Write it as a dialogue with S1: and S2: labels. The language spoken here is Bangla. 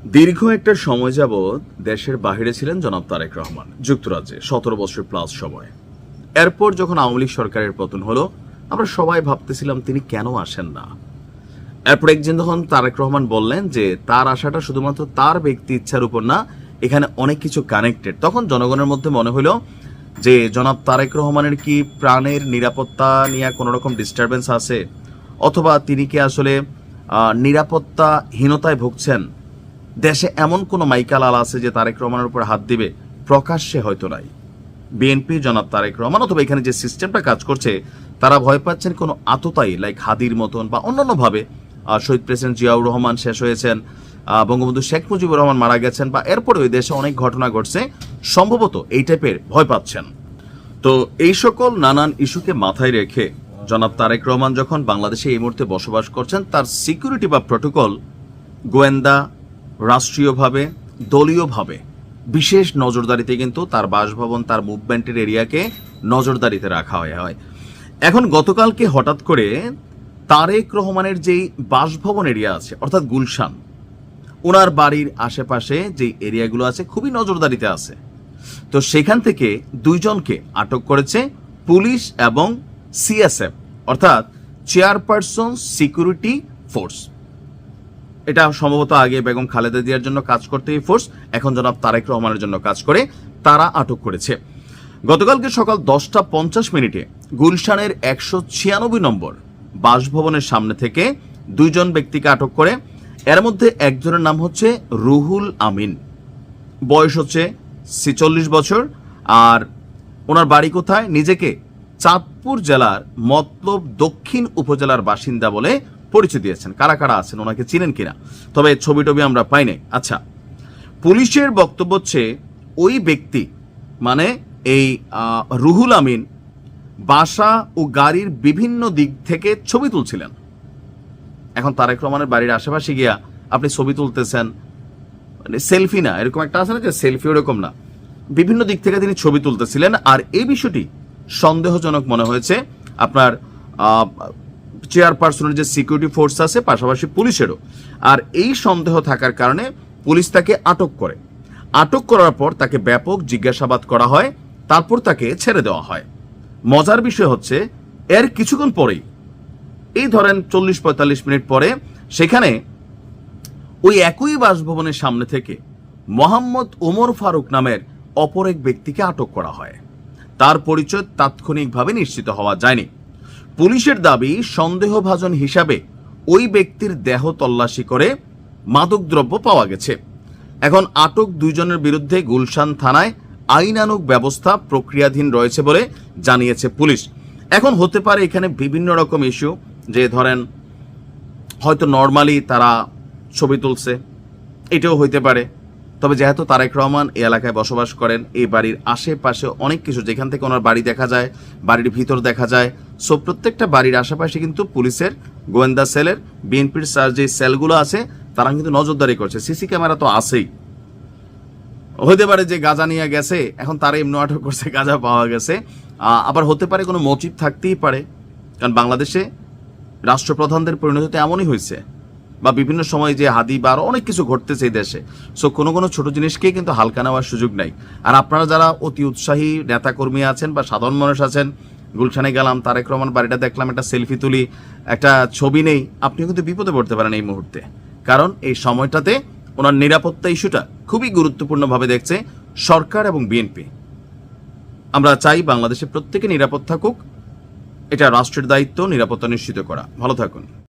S1: দীর্ঘ একটা সময় যাবৎ দেশের বাহিরে ছিলেন জনাব তারেক রহমান যুক্তরাজ্যে 17 বছর প্লাস সময়। এরপর যখন আওয়ামী লীগ সরকারের পতন হলো, আমরা সবাই ভাবতেছিলাম তিনি কেন আসেন না। এরপর একদিন যখন তারেক রহমান বললেন যে তার আসাটা শুধুমাত্র তার ব্যক্তি ইচ্ছার উপর না, এখানে অনেক কিছু কানেক্টেড, তখন জনগণের মধ্যে মনে হলো যে জনাব তারেক রহমানের কি প্রাণের নিরাপত্তা নিয়ে কোনো রকম ডিস্টারবেন্স আছে, অথবা তিনি কি আসলে নিরাপত্তাহীনতায় ভুগছেন। দেশে এমন কোনো মাইকালাল আছে যে তারেক রহমানের উপর হাত দিবে, প্রকাশ্যে হয়তো নাই। বিএনপি জনাব তারেক রহমান অথবা এখানে যে সিস্টেমটা কাজ করছে, তারা ভয় পাচ্ছেন কোনো আততায়ী লাইক হাদির মতন বা অন্যান্যভাবে। শহীদ প্রেসিডেন্ট জিয়াউর রহমান শেষ হয়েছেন, বঙ্গবন্ধু শেখ মুজিবুর রহমান মারা গেছেন, বা এরপরে ওই দেশে অনেক ঘটনা ঘটছে, সম্ভবত এই টাইপের ভয় পাচ্ছেন। তো এই সকল নানান ইস্যুকে মাথায় রেখে জনাব তারেক রহমান যখন বাংলাদেশে এই মুহূর্তে বসবাস করছেন, তার সিকিউরিটি বা প্রটোকল গোয়েন্দা, রাষ্ট্রীয়ভাবে, দলীয়ভাবে বিশেষ নজরদারিতে কিন্তু তার বাসভবন, তার মুভমেন্টের এরিয়াকে নজরদারিতে রাখা হয়। এখন গতকালকে হঠাৎ করে তারেক রহমানের যেই বাসভবন এরিয়া আছে, অর্থাৎ গুলশান, ওনার বাড়ির আশেপাশে যে এরিয়াগুলো আছে খুবই নজরদারিতে আছে। তো সেখান থেকে দুইজনকে আটক করেছে পুলিশ এবং সিএসএফ, অর্থাৎ চেয়ারপারসন সিকিউরিটি ফোর্স। এটা সম্ভবত আগে বেগম খালেদা জিয়ার জন্য কাজ করতে এই ফোর্স, এখন জনাব তারেক রহমানের জন্য কাজ করে, তারা আটক করেছে। গতকালকে সকাল 10:50 গুলশানের 196 নম্বর বাসভবনের সামনে থেকে দুইজন ব্যক্তিকে আটক করে। এর মধ্যে একজনের নাম হচ্ছে রুহুল আমিন, বয়স হচ্ছে 46 বছর, আর ওনার বাড়ি কোথায়, নিজেকে চাঁদপুর জেলার মতলব দক্ষিণ উপজেলার বাসিন্দা বলে পরিচয় দিয়েছেন। কারা কারা আছেন, ওনাকে চিনেন কিনা, তবে ছবি টবি আমরা পাই নাই। আচ্ছা, পুলিশের বক্তব্য হচ্ছে ওই ব্যক্তি মানে এই রুহুল আমিন বাসা ও গাড়ির বিভিন্ন দিক থেকে ছবি তুলছিলেন। এখন তারেক রহমানের বাড়ির আশেপাশে গিয়া আপনি ছবি তুলতেছেন, মানে সেলফি না, এরকম একটা আছে না যে সেলফি, ওরকম না, বিভিন্ন দিক থেকে তিনি ছবি তুলতেছিলেন। আর এই বিষয়টি সন্দেহজনক মনে হয়েছে আপনার চেয়ারপারসনের যে সিকিউরিটি ফোর্স আছে, পাশাপাশি পুলিশেরও। আর এই সন্দেহ থাকার কারণে পুলিশ তাকে আটক করে। আটক করার পর তাকে ব্যাপক জিজ্ঞাসাবাদ করা হয়, তারপর তাকে ছেড়ে দেওয়া হয়। মজার বিষয় হচ্ছে এর কিছুক্ষণ পরেই, এই ধরেন 40-45 মিনিট পরে, সেখানে ওই একই বাসভবনের সামনে থেকে মোহাম্মদ ওমর ফারুক নামের অপর এক ব্যক্তিকে আটক করা হয়। তার পরিচয় তাৎক্ষণিকভাবে নিশ্চিত হওয়া যায়নি। পুলিশের দাবি, সন্দেহভাজন হিসাবে ওই ব্যক্তির দেহ তল্লাশি করে মাদকদ্রব্য পাওয়া গেছে। এখন আটক দুইজনের বিরুদ্ধে গুলশান থানায় আইনানুগ ব্যবস্থা প্রক্রিয়াধীন রয়েছে বলে জানিয়েছে পুলিশ। এখন হতে পারে এখানে বিভিন্ন রকম ইস্যু, যে ধরেন হয়তো নর্মালি তারা ছবি তুলছে, এটাও হইতে পারে। তবে যেহেতু তারেক রহমান এই এলাকায় বসবাস করেন, এই বাড়ির আশেপাশে অনেক কিছু, যেখান থেকে ওনার বাড়ি দেখা যায়, বাড়ির ভিতর দেখা যায়, সো প্রত্যেকটা বাড়ির আশেপাশে কিন্তু পুলিশের গোয়েন্দা সেলের, বিএনপির যে সেলগুলো আছে, তারা কিন্তু নজরদারি করছে। সিসি ক্যামেরা তো আছেই। হতে পারে যে গাঁজা নিয়ে গেছে, এখন তারা এমনি আটক করছে, গাঁজা পাওয়া গেছে। আবার হতে পারে কোনো মোটিভ থাকতেই পারে, কারণ বাংলাদেশে রাষ্ট্রপ্রধানদের পরিণতি এমনই হয়েছে, বা বিভিন্ন সময় যে হাদি বা আরো অনেক কিছু ঘটতেছে এই দেশে। সো কোনো কোনো ছোট জিনিসকেই কিন্তু হালকা নেওয়ার সুযোগ নাই। আর আপনারা যারা অতি উৎসাহী নেতাকর্মী আছেন বা সাধারণ মানুষ আছেন, গুলশানে গেলাম, তারেক রহমান বাড়িটা দেখলাম, একটা সেলফি তুলি, একটা ছবি নেই, আপনিও কিন্তু বিপদে পড়তে পারেন এই মুহূর্তে। কারণ এই সময়টাতে ওনার নিরাপত্তা ইস্যুটা খুবই গুরুত্বপূর্ণভাবে দেখছে সরকার এবং বিএনপি। আমরা চাই বাংলাদেশে প্রত্যেকে নিরাপদ থাকুক, এটা রাষ্ট্রের দায়িত্ব নিরাপত্তা নিশ্চিত করা। ভালো থাকুন।